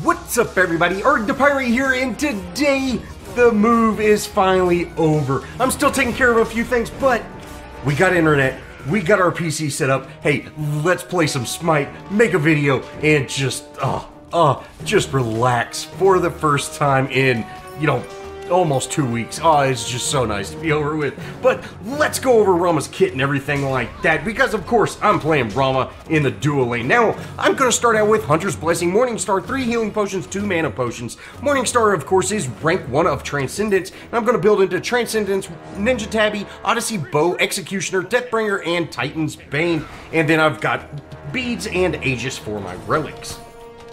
What's up, everybody? ArrgThePirate here, and today the move is finally over. I'm still taking care of a few things, but we got internet, we got our PC set up. Hey, let's play some Smite, make a video, and just relax for the first time in, almost 2 weeks. Oh, it's just so nice to be over with. But let's go over Rama's kit and everything like that, because of course I'm playing Rama in the dual lane. Now, I'm going to start out with Hunter's Blessing, Morningstar, 3 healing potions, 2 mana potions. Morningstar, of course, is rank 1 of Transcendence, and I'm going to build into Transcendence, Ninja Tabby, Odyssey Bow, Executioner, Deathbringer, and Titan's Bane. And then I've got Beads and Aegis for my relics.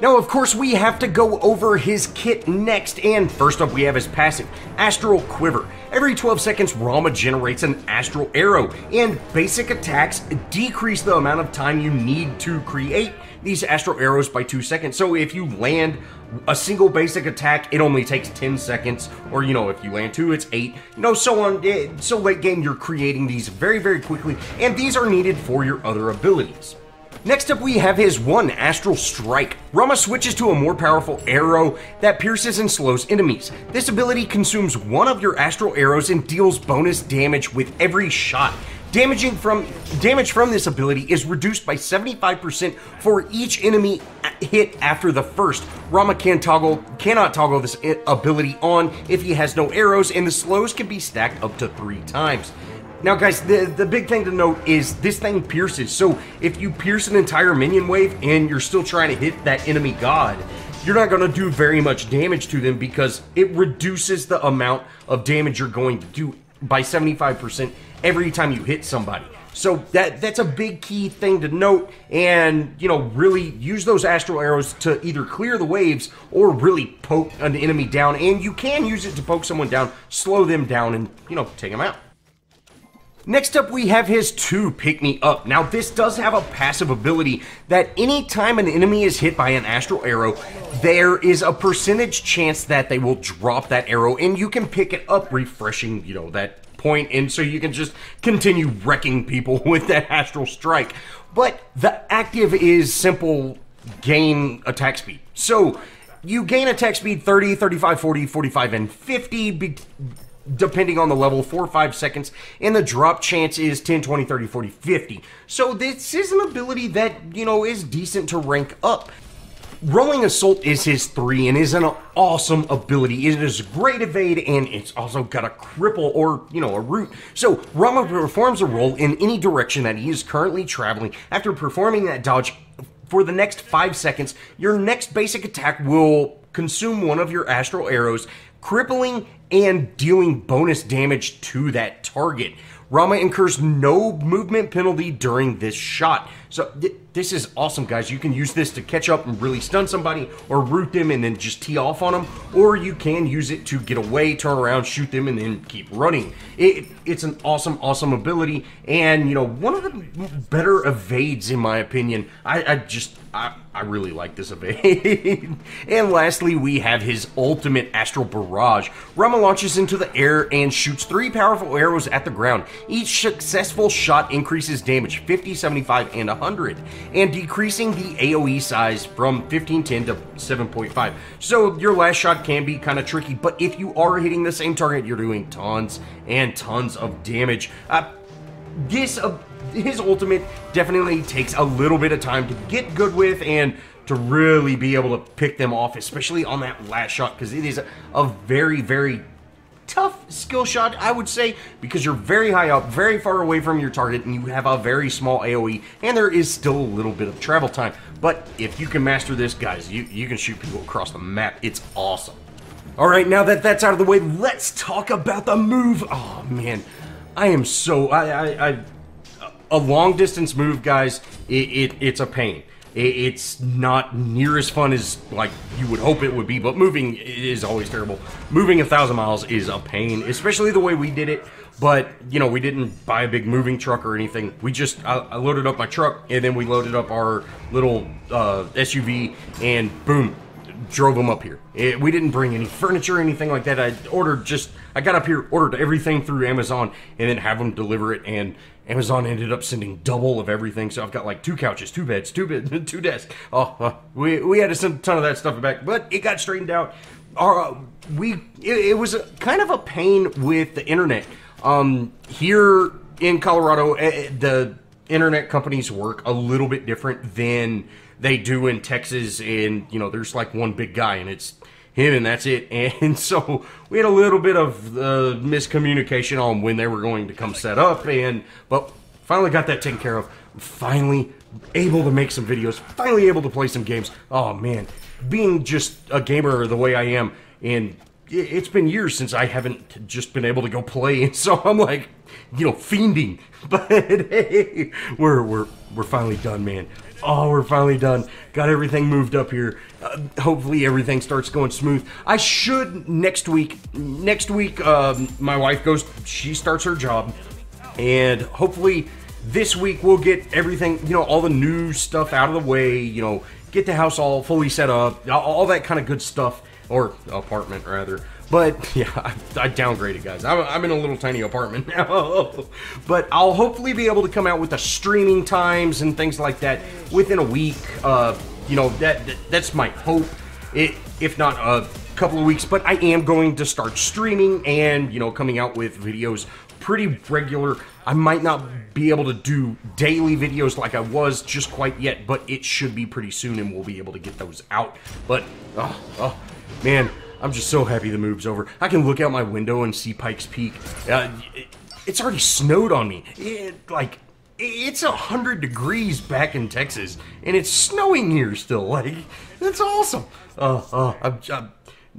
Now, of course, we have to go over his kit next, and first up we have his passive, Astral Quiver. Every 12 seconds, Rama generates an Astral Arrow, and basic attacks decrease the amount of time you need to create these Astral Arrows by 2 seconds. So if you land a single basic attack, it only takes 10 seconds, or, if you land 2, it's 8, so on. So late game, you're creating these very, very quickly, and these are needed for your other abilities. Next up, we have his 1 Astral Strike. Rama switches to a more powerful arrow that pierces and slows enemies. This ability consumes 1 of your Astral Arrows and deals bonus damage with every shot. Damage from this ability is reduced by 75% for each enemy hit after the first. Rama cannot toggle this ability on if he has no arrows, and the slows can be stacked up to 3 times. Now guys, the big thing to note is this thing pierces, so if you pierce an entire minion wave and you're still trying to hit that enemy god, you're not going to do very much damage to them because it reduces the amount of damage you're going to do by 75% every time you hit somebody. So that's a big key thing to note, and really use those Astral Arrows to either clear the waves or really poke an enemy down, and you can use it to poke someone down, slow them down, and take them out. Next up, we have his 2 Pick Me Up. Now, this does have a passive ability that anytime an enemy is hit by an Astral Arrow, there is a percentage chance that they will drop that arrow, and you can pick it up, refreshing, that point, and so you can just continue wrecking people with that Astral Strike. But the active is simple: gain attack speed. So, you gain attack speed 30, 35, 40, 45, and 50, depending on the level, 4 or 5 seconds, and the drop chance is 10, 20, 30, 40, 50. So this is an ability that, is decent to rank up. Rolling Assault is his 3 and is an awesome ability. It is great evade, and it's also got a cripple or, a root. So Rama performs a roll in any direction that he is currently traveling. After performing that dodge for the next 5 seconds, your next basic attack will consume 1 of your Astral Arrows, crippling and dealing bonus damage to that target. Rama incurs no movement penalty during this shot. So this is awesome, guys. You can use this to catch up and really stun somebody, or root them and then just tee off on them, or you can use it to get away, turn around, shoot them, and then keep running. It's an awesome, awesome ability, and one of the better evades in my opinion. I really like this evade. And lastly, we have his ultimate Astral Barrage. Rama launches into the air and shoots 3 powerful arrows at the ground. Each successful shot increases damage 50, 75, and 100, and decreasing the AoE size from 1510 to 7.5. So your last shot can be kind of tricky, but if you are hitting the same target, you're doing tons and tons of damage. His ultimate definitely takes a little bit of time to get good with and to really be able to pick them off, especially on that last shot, because it is a very, very tough skill shot, I would say, because you're very high up, very far away from your target, and you have a very small AoE, and there is still a little bit of travel time. But if you can master this, guys, you can shoot people across the map. It's awesome. Alright, now that that's out of the way, let's talk about the move. Oh, man. I am so... a long-distance move, guys, it's a pain. It's not near as fun as, like, you would hope it would be, but moving is always terrible. Moving 1,000 miles is a pain, especially the way we did it. But, we didn't buy a big moving truck or anything. We just, I loaded up my truck, and then we loaded up our little SUV, and boom, drove them up here. We didn't bring any furniture or anything like that. I got up here, ordered everything through Amazon, and then have them deliver it, and Amazon ended up sending double of everything, so I've got like 2 couches, 2 beds, 2 2 desks. We had to send a ton of that stuff back, but it got straightened out. It was kind of a pain with the internet. Here in Colorado, the internet companies work a little bit different than they do in Texas, and there's like one big guy, and it's him, and that's it. And so we had a little bit of miscommunication on when they were going to come set up, but finally got that taken care of. Finally able to make some videos, finally able to play some games. Oh man, being just a gamer the way I am, and it's been years since I haven't just been able to go play, and so I'm like, fiending. But hey, we're finally done, man. Oh, we're finally done. Got everything moved up here. Hopefully everything starts going smooth. I should next week. My wife she starts her job, and hopefully this week we'll get everything, all the new stuff out of the way. Get the house all fully set up, all that kind of good stuff, or apartment rather. But yeah, I downgraded, guys. I'm in a little tiny apartment now. But I'll hopefully be able to come out with the streaming times and things like that within a week. That's my hope. If not a couple of weeks. But I am going to start streaming and coming out with videos pretty regular. I might not be able to do daily videos like I was just quite yet, but it should be pretty soon, and we'll be able to get those out. But man, I'm just so happy the move's over. I can look out my window and see Pikes Peak. It's already snowed on me. It's 100 degrees back in Texas, and it's snowing here still. That's awesome.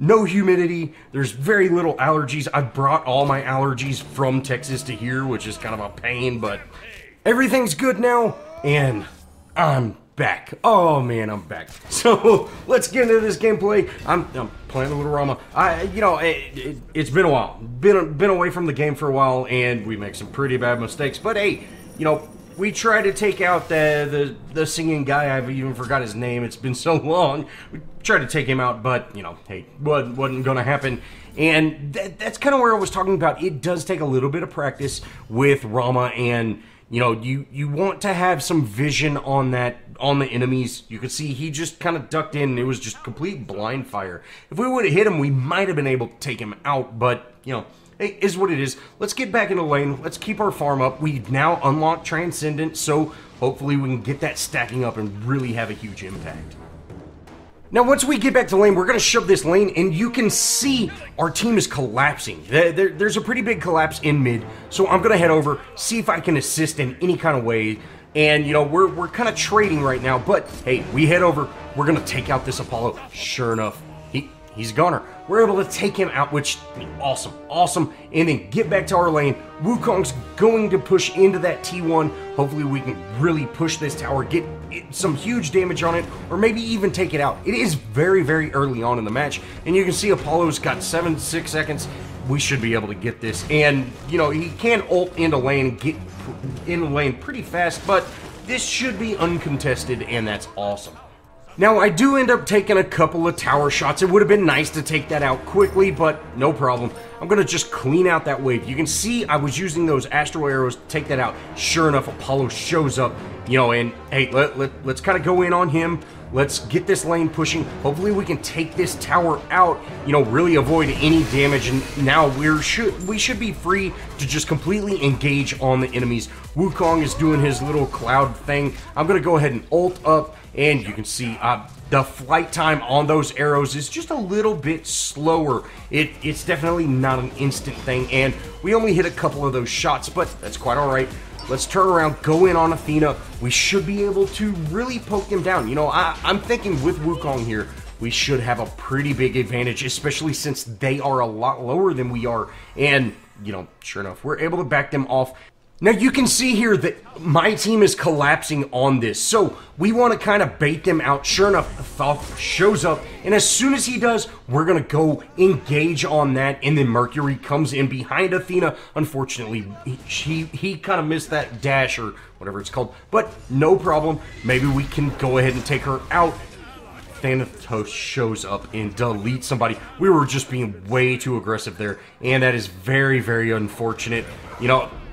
No humidity. There's very little allergies. I brought all my allergies from Texas to here, which is kind of a pain, but everything's good now, and I'm back. Oh man, I'm back. So let's get into this gameplay. I'm playing a little Rama. It's been a while. Been away from the game for a while, and we make some pretty bad mistakes. But hey, we tried to take out the singing guy. I've even forgot his name. It's been so long. We tried to take him out, but hey, wasn't gonna happen. And that's kind of where I was talking about. It does take a little bit of practice with Rama, and you want to have some vision on the enemies. You could see he just kind of ducked in, and it was just complete blind fire. If we would have hit him, we might have been able to take him out, but it is what it is. Let's get back in the lane. Let's keep our farm up. We've now unlocked Transcendent, so hopefully we can get that stacking up and really have a huge impact. Now, once we get back to lane, we're going to shove this lane, and you can see our team is collapsing. There's a pretty big collapse in mid, so I'm going to head over, see if I can assist in any kind of way. And, we're kind of trading right now, but hey, we head over. We're going to take out this Apollo. Sure enough, he's a gunner. We're able to take him out, which, awesome. And then get back to our lane. Wukong's going to push into that T1. Hopefully we can really push this tower, get some huge damage on it, or maybe even take it out. It is very, very early on in the match, and you can see Apollo's got 7-6 seconds. We should be able to get this. And, he can ult into lane and get in the lane pretty fast, but this should be uncontested, and that's awesome. Now, I do end up taking a couple of tower shots. It would have been nice to take that out quickly, but no problem. I'm going to just clean out that wave. You can see I was using those astral arrows to take that out. Sure enough, Apollo shows up, and hey, let's kind of go in on him. Let's get this lane pushing. Hopefully we can take this tower out, really avoid any damage, and now we should be free to just completely engage on the enemies. Wukong is doing his little cloud thing. I'm going to go ahead and ult up, and you can see the flight time on those arrows is just a little bit slower. It's definitely not an instant thing, and we only hit a couple of those shots, but that's quite all right. Let's turn around, go in on Athena. We should be able to really poke them down. I'm thinking with Wukong here, we should have a pretty big advantage, especially since they are a lot lower than we are. And, sure enough, we're able to back them off. Now, you can see here that my team is collapsing on this, so we want to kind of bait them out. Sure enough, Thoth shows up, and as soon as he does, we're going to go engage on that, and then Mercury comes in behind Athena. Unfortunately, he kind of missed that dash, or whatever it's called, but no problem. Maybe we can go ahead and take her out. Thanatos shows up and deletes somebody. We were just being way too aggressive there, and that is very, very unfortunate.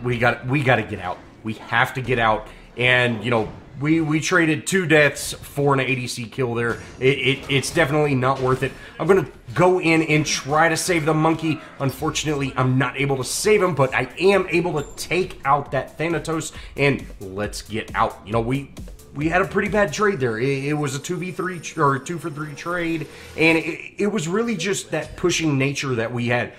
We got to get out. We have to get out, and, you know, we traded 2 deaths for an ADC kill there. It's definitely not worth it. I'm going to go in and try to save the monkey. Unfortunately, I'm not able to save him, but I am able to take out that Thanatos, and let's get out. You know, we had a pretty bad trade there. It was a 2v3 or 2-for-3 trade, and it was really just that pushing nature that we had.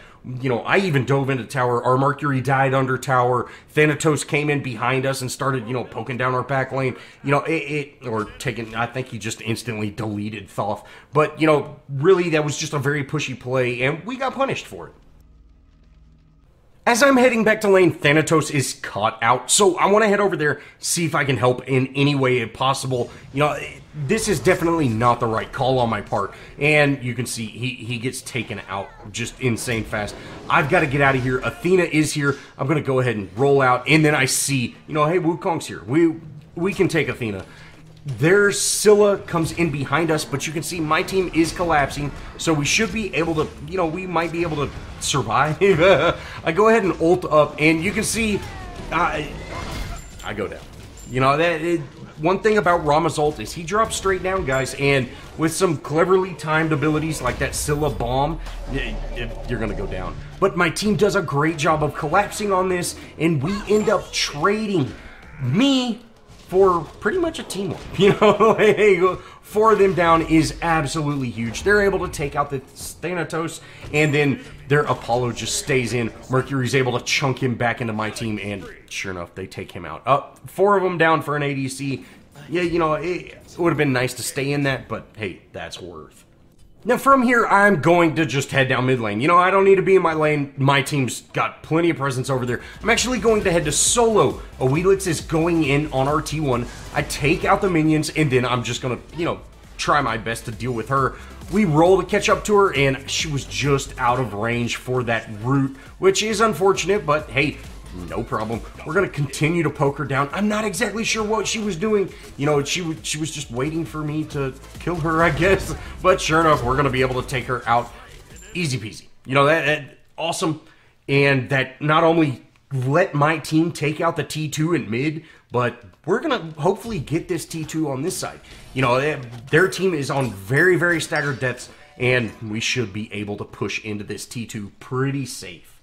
You know, I even dove into tower. Our Mercury died under tower. Thanatos came in behind us and started, you know, poking down our back lane. You know, I think he just instantly deleted Thoth. But, you know, really that was just a very pushy play, and we got punished for it. As I'm heading back to lane, Thanatos is caught out, so I want to head over there, see if I can help in any way possible. You know, this is definitely not the right call on my part, and you can see he gets taken out just insane fast. I've got to get out of here. Athena is here. I'm going to go ahead and roll out, and then I see, you know, hey, Wukong's here. We can take Athena. There's Scylla comes in behind us, but you can see my team is collapsing, so we should be able to, you know, we might be able to survive. I go ahead and ult up, and you can see I go down. You know, one thing about Rama's ult is he drops straight down, guys, and with some cleverly timed abilities like that Scylla bomb, you're going to go down. But my team does a great job of collapsing on this, and we end up trading me for pretty much a teamwork. You know, hey, 4 of them down is absolutely huge. They're able to take out the Thanatos, and then their Apollo just stays in. Mercury's able to chunk him back into my team, and sure enough, they take him out. 4 of them down for an ADC. Yeah, you know, it would have been nice to stay in that, but hey, that's worth. Now from here, I'm going to just head down mid lane. You know, I don't need to be in my lane. My team's got plenty of presence over there. I'm actually going to head to solo. Awelix is going in on our T1. I take out the minions, and then I'm just going to, you know, try my best to deal with her. We roll to catch up to her, and she was just out of range for that root, which is unfortunate, but hey, no problem. We're going to continue to poke her down. I'm not exactly sure what she was doing. You know, she was just waiting for me to kill her, I guess. But sure enough, we're going to be able to take her out easy peasy. You know, that awesome. And that not only let my team take out the T2 in mid, but we're going to hopefully get this T2 on this side. You know, their team is on very, very staggered deaths, and we should be able to push into this T2 pretty safe.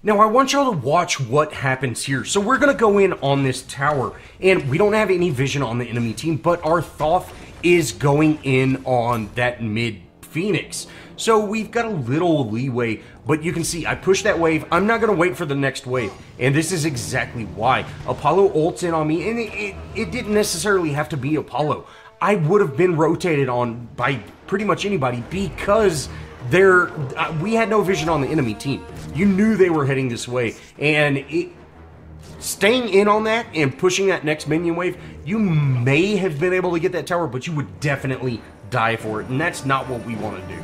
Now, I want y'all to watch what happens here. So we're going to go in on this tower, and we don't have any vision on the enemy team, but our Thoth is going in on that mid Phoenix. So we've got a little leeway, but you can see I pushed that wave. I'm not going to wait for the next wave, and this is exactly why. Apollo ults in on me, and it didn't necessarily have to be Apollo. I would have been rotated on by pretty much anybody because we had no vision on the enemy team. You knew they were heading this way, and staying in on that and pushing that next minion wave, you may have been able to get that tower, but you would definitely die for it, and that's not what we want to do.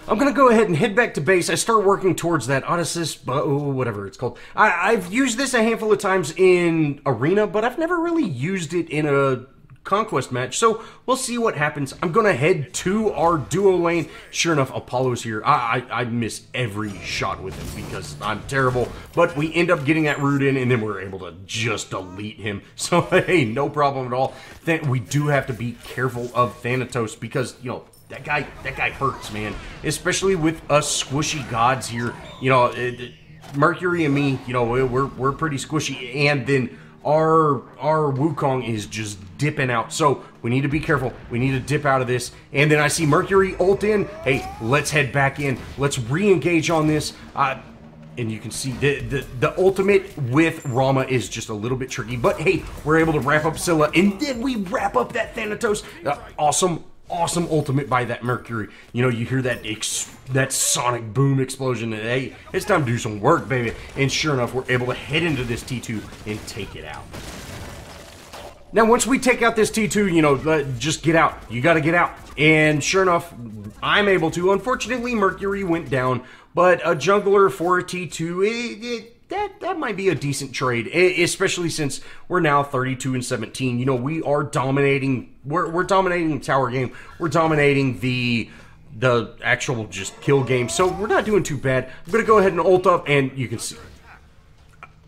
I'm going to go ahead and head back to base. I start working towards that Odysseus, whatever it's called. I've used this a handful of times in Arena, but I've never really used it in a Conquest match, so we'll see what happens. I'm gonna head to our duo lane. Sure enough, Apollo's here. I miss every shot with him because I'm terrible, but we end up getting that root in, and then we're able to just delete him. So hey, no problem at all. We do have to be careful of Thanatos because, you know, that guy hurts, man. Especially with us squishy gods here. You know, Mercury and me, you know, we're pretty squishy, and then our Wukong is just dipping out, so we need to be careful. We need to dip out of this, and then I see Mercury ult in. Hey, let's head back in. Let's re-engage on this. And you can see the ultimate with Rama is just a little bit tricky, but hey, we're able to wrap up Scylla, and then we wrap up that Thanatos. Awesome ultimate by that Mercury. You know, you hear that sonic boom explosion, and hey, it's time to do some work, baby. And sure enough, we're able to head into this T2 and take it out. Now, once we take out this T2, you know, just get out. You got to get out. And sure enough, I'm able to. Unfortunately, Mercury went down, but a jungler for a T2, that might be a decent trade, especially since we're now 32-17. You know, we are dominating. We're dominating the tower game. We're dominating the actual just kill game. So we're not doing too bad. I'm gonna go ahead and ult up, and you can see.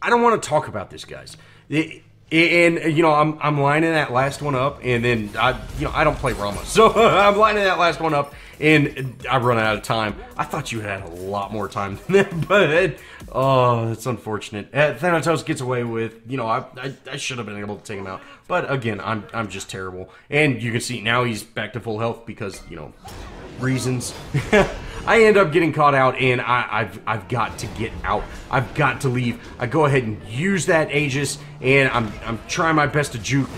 I don't want to talk about this, guys. And you know, I'm lining that last one up, and then I don't play Rama, so I'm lining that last one up, and I run out of time. I thought you had a lot more time than that, but oh, it's unfortunate. Thanatos gets away with, you know, I should have been able to take him out, but again, I'm just terrible. And you can see now he's back to full health because, you know, reasons. I end up getting caught out, and I've got to get out. I've got to leave. I go ahead and use that Aegis, and I'm trying my best to juke.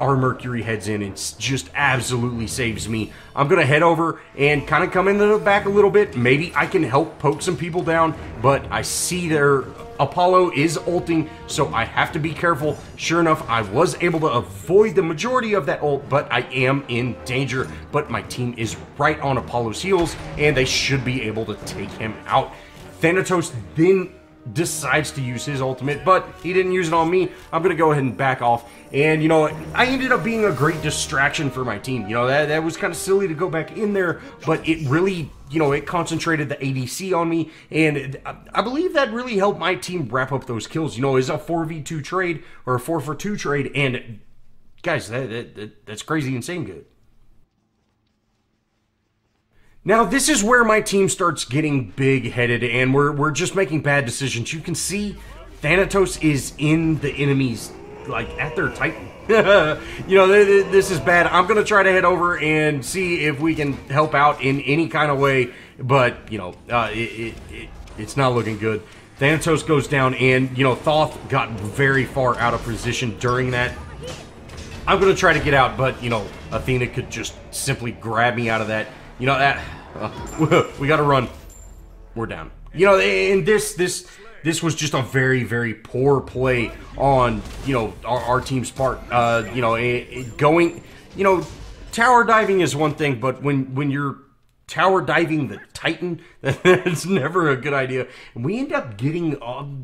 Our Mercury heads in and just absolutely saves me. I'm gonna head over and kind of come into the back a little bit. Maybe I can help poke some people down, but I see their Apollo is ulting, so I have to be careful. Sure enough, I was able to avoid the majority of that ult, but I am in danger. But my team is right on Apollo's heels, and they should be able to take him out. Thanatos then decides to use his ultimate, but he didn't use it on me. I'm gonna go ahead and back off, and you know, I ended up being a great distraction for my team. You know, that was kind of silly to go back in there, but it really, you know, it concentrated the ADC on me, and I believe that really helped my team wrap up those kills. You know, it's a 4v2 trade or a 4-for-2 trade, and guys, that's crazy insane good. Now, this is where my team starts getting big-headed, and we're just making bad decisions. You can see Thanatos is in the enemies, like, at their Titan. You know, this is bad. I'm going to try to head over and see if we can help out in any kind of way, but, you know, it's not looking good. Thanatos goes down, and, you know, Thoth got very far out of position during that. I'm going to try to get out, but, you know, Athena could just simply grab me out of that. You know, that we gotta run. We're down. You know, and this was just a very, very poor play on, you know, our team's part. You know, going, you know, tower diving is one thing, but when you're tower diving the Titan, that's never a good idea. And we end up getting,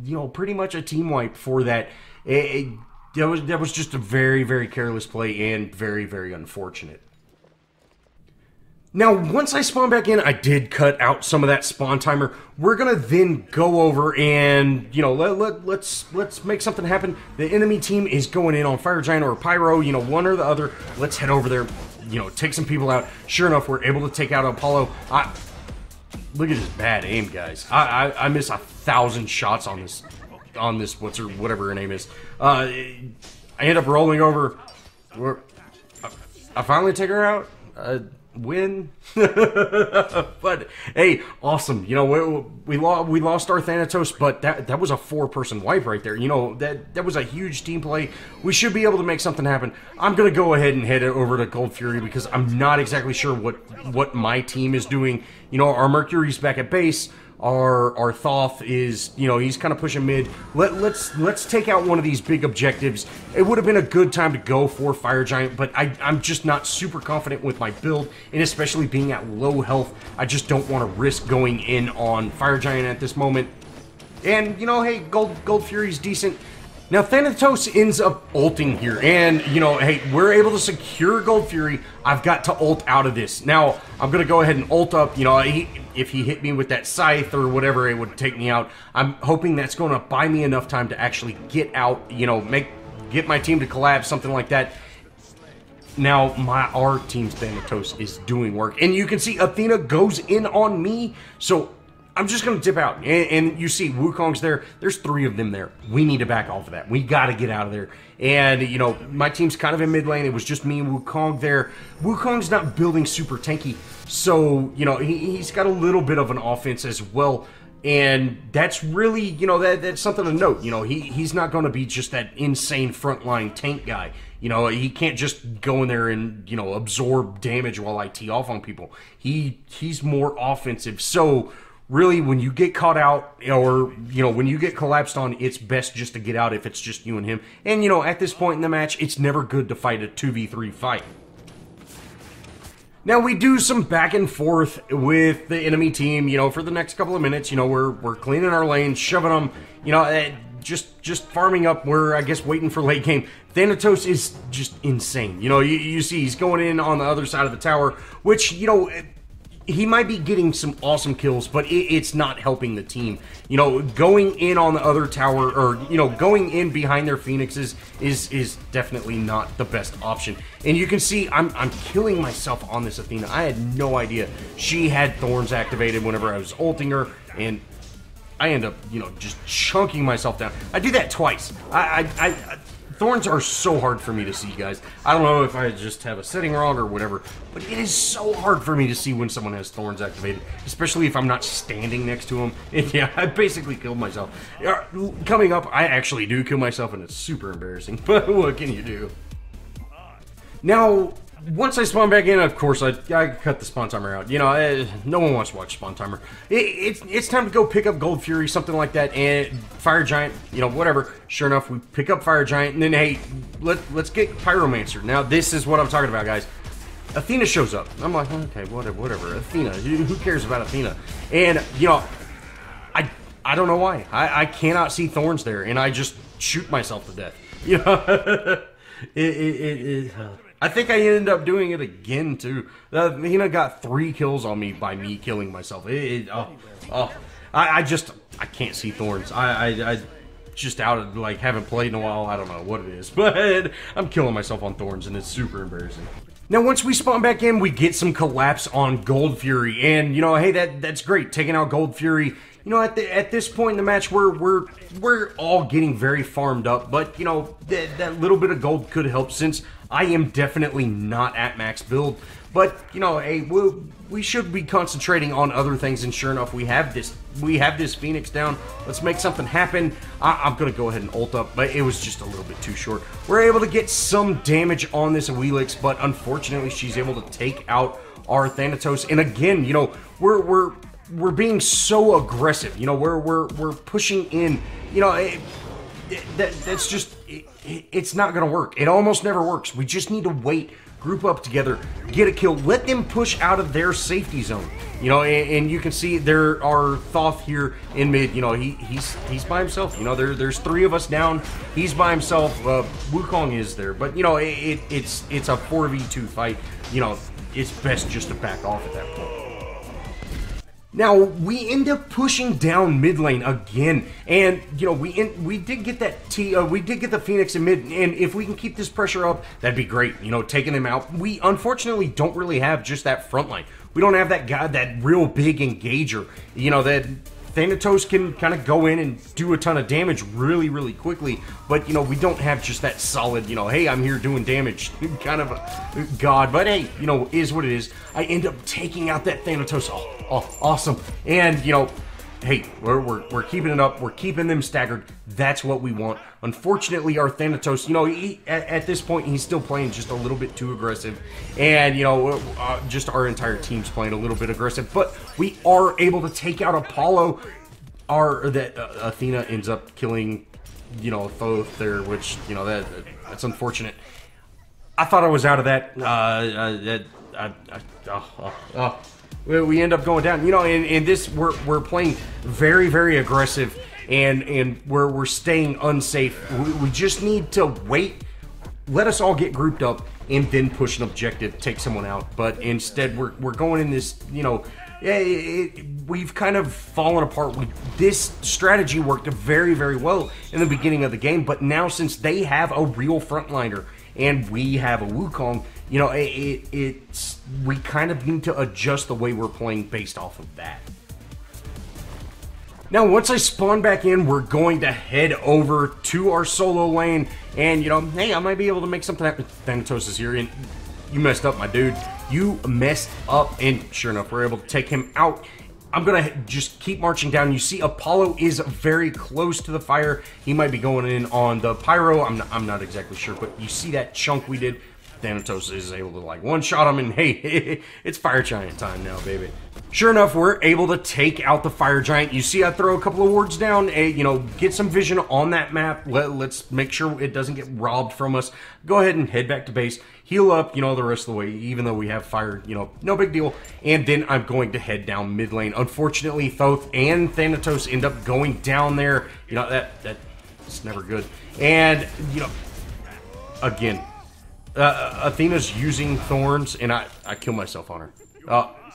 you know, pretty much a team wipe for that. That was just a very, very careless play and very, very unfortunate. Now, once I spawn back in, I did cut out some of that spawn timer. We're gonna then go over and, you know, let's make something happen. The enemy team is going in on Fire Giant or Pyro, you know, one or the other. Let's head over there, you know, take some people out. Sure enough, we're able to take out Apollo. Look at this bad aim, guys. I miss 1,000 shots on this whatever her name is. I end up rolling over. I finally take her out. Win. But hey, awesome. You know, we lost our Thanatos, but that was a 4-person wipe right there. You know, that was a huge team play. We should be able to make something happen. I'm gonna go ahead and head over to Gold Fury because I'm not exactly sure what my team is doing. You know, our Mercury's back at base. Our Thoth is, you know, he's kind of pushing mid. Let's take out one of these big objectives. It would have been a good time to go for Fire Giant, but I'm just not super confident with my build, and especially being at low health, I just don't want to risk going in on Fire Giant at this moment. And, you know, hey, Gold Fury's decent. Now, Thanatos ends up ulting here, and, you know, hey, we're able to secure Gold Fury. I've got to ult out of this. Now, I'm going to go ahead and ult up. You know, if he hit me with that scythe or whatever, it would take me out. I'm hoping that's going to buy me enough time to actually get out, you know, get my team to collapse, something like that. Now, our team's Thanatos is doing work, and you can see Athena goes in on me, so I'm just going to dip out, and you see Wukong's there. There's 3 of them there. We need to back off of that. We got to get out of there. And, you know, my team's kind of in mid lane. It was just me and Wukong there. Wukong's not building super tanky, so, you know, he's got a little bit of an offense as well. And that's really, you know, that's something to note. You know, he's not going to be just that insane frontline tank guy. You know, he can't just go in there and, you know, absorb damage while I tee off on people. He's more offensive. So really, when you get caught out, or, you know, when you get collapsed on, it's best just to get out if it's just you and him. And, you know, at this point in the match, it's never good to fight a 2v3 fight. Now, we do some back and forth with the enemy team, you know, for the next couple of minutes. You know, we're cleaning our lanes, shoving them, you know, just farming up. We're, I guess, waiting for late game. Thanatos is just insane. You know, you see he's going in on the other side of the tower, which, you know, he might be getting some awesome kills, but it's not helping the team. You know, going in on the other tower, or, you know, going in behind their Phoenixes is definitely not the best option. And you can see I'm killing myself on this Athena. I had no idea she had Thorns activated whenever I was ulting her, and I end up, you know, just chunking myself down. I do that twice. Thorns are so hard for me to see, guys. I don't know if I just have a setting wrong or whatever, but it is so hard for me to see when someone has Thorns activated, especially if I'm not standing next to them. And yeah, I basically killed myself. Coming up, I actually do kill myself, and it's super embarrassing, but what can you do? Now, once I spawn back in, of course, I cut the spawn timer out. You know, no one wants to watch spawn timer. It's time to go pick up Gold Fury, something like that, and Fire Giant, you know, whatever. Sure enough, we pick up Fire Giant, and then, hey, let's get Pyromancer. Now, this is what I'm talking about, guys. Athena shows up. I'm like, okay, whatever. Athena, who cares about Athena? And, you know, I don't know why. I cannot see Thorns there, and I just shoot myself to death. You know, I think I ended up doing it again, too. Athena got 3 kills on me by me killing myself. I can't see Thorns. I just out of, like, haven't played in a while. I don't know what it is, but I'm killing myself on Thorns, and it's super embarrassing. Now, once we spawn back in, we get some collapse on Gold Fury, and, you know, hey, that's great, taking out Gold Fury. You know, at this point in the match, we're all getting very farmed up, but, you know, that little bit of gold could help, since I am definitely not at max build. But, you know, hey, we should be concentrating on other things, and sure enough, we have this Phoenix down. Let's make something happen. I'm gonna go ahead and ult up, but it was just a little bit too short. We're able to get some damage on this Awilix, but unfortunately, she's able to take out our Thanatos. And again, you know, we're being so aggressive. You know, we're pushing in. You know, that's just it's not gonna work. It almost never works. We just need to wait, group up together, get a kill, let them push out of their safety zone. You know, and you can see there are Thoth here in mid. You know, he's by himself. You know, there's 3 of us down. He's by himself. Wukong is there, but you know, it's a 4v2 fight. You know, it's best just to back off at that point. Now, we end up pushing down mid lane again, and, you know, we did get that we did get the Phoenix in mid, and if we can keep this pressure up, that'd be great, you know, taking them out. We, unfortunately, don't really have just that front line. We don't have that guy, that real big engager, you know, that Thanatos can kind of go in and do a ton of damage really, really quickly, but, you know, we don't have just that solid, you know, hey, I'm here doing damage kind of a god. But hey, you know, is what it is. I end up taking out that Thanatos. Oh, awesome. And, you know, hey, we're keeping it up. We're keeping them staggered. That's what we want. Unfortunately, our Thanatos, you know, at this point, he's still playing just a little bit too aggressive. And, you know, just our entire team's playing a little bit aggressive. But we are able to take out Apollo. Athena ends up killing, you know, Thoth there, which, you know, that's unfortunate. I thought I was out of that. We end up going down. You know, in this, we're playing very, very aggressive, and we're staying unsafe. We just need to wait, let us all get grouped up, and then push an objective, take someone out. But instead, we're going in this, you know, we've kind of fallen apart. This strategy worked very, very well in the beginning of the game, but now since they have a real frontliner and we have a Wukong, you know, we kind of need to adjust the way we're playing based off of that. Now, once I spawn back in, we're going to head over to our solo lane, and, you know, hey, I might be able to make something happen. Thanatos is here, and you messed up, my dude. You messed up, and sure enough, we're able to take him out. I'm gonna just keep marching down. You see Apollo is very close to the fire. He might be going in on the pyro. I'm not exactly sure, but you see that chunk we did? Thanatos is able to, like, one-shot him, and hey, it's Fire Giant time now, baby. Sure enough, we're able to take out the Fire Giant. You see I throw a couple of wards down, you know, get some vision on that map. Let's make sure it doesn't get robbed from us. Go ahead and head back to base. Heal up, you know, the rest of the way, even though we have fire, you know, no big deal. And then I'm going to head down mid lane. Unfortunately, Thoth and Thanatos end up going down there. You know, that's never good. And, you know, again, Athena's using Thorns, and I kill myself on her.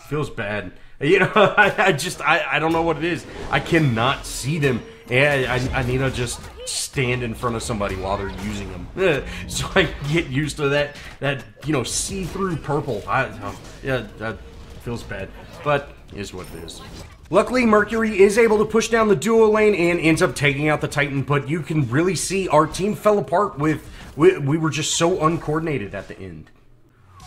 feels bad. You know, I don't know what it is. I cannot see them, and I need to just stand in front of somebody while they're using them, so I can get used to that you know, see-through purple. Yeah, that feels bad, but is what it is. Luckily, Mercury is able to push down the duo lane and ends up taking out the Titan, but you can really see our team fell apart we were just so uncoordinated at the end.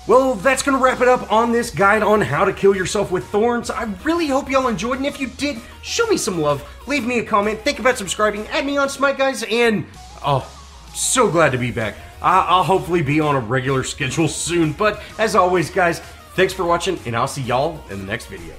Well, that's going to wrap it up on this guide on how to kill yourself with thorns. I really hope y'all enjoyed, and if you did, show me some love. Leave me a comment, think about subscribing, add me on Smite, guys, and oh, so glad to be back. I'll hopefully be on a regular schedule soon, but as always, guys, thanks for watching, and I'll see y'all in the next video.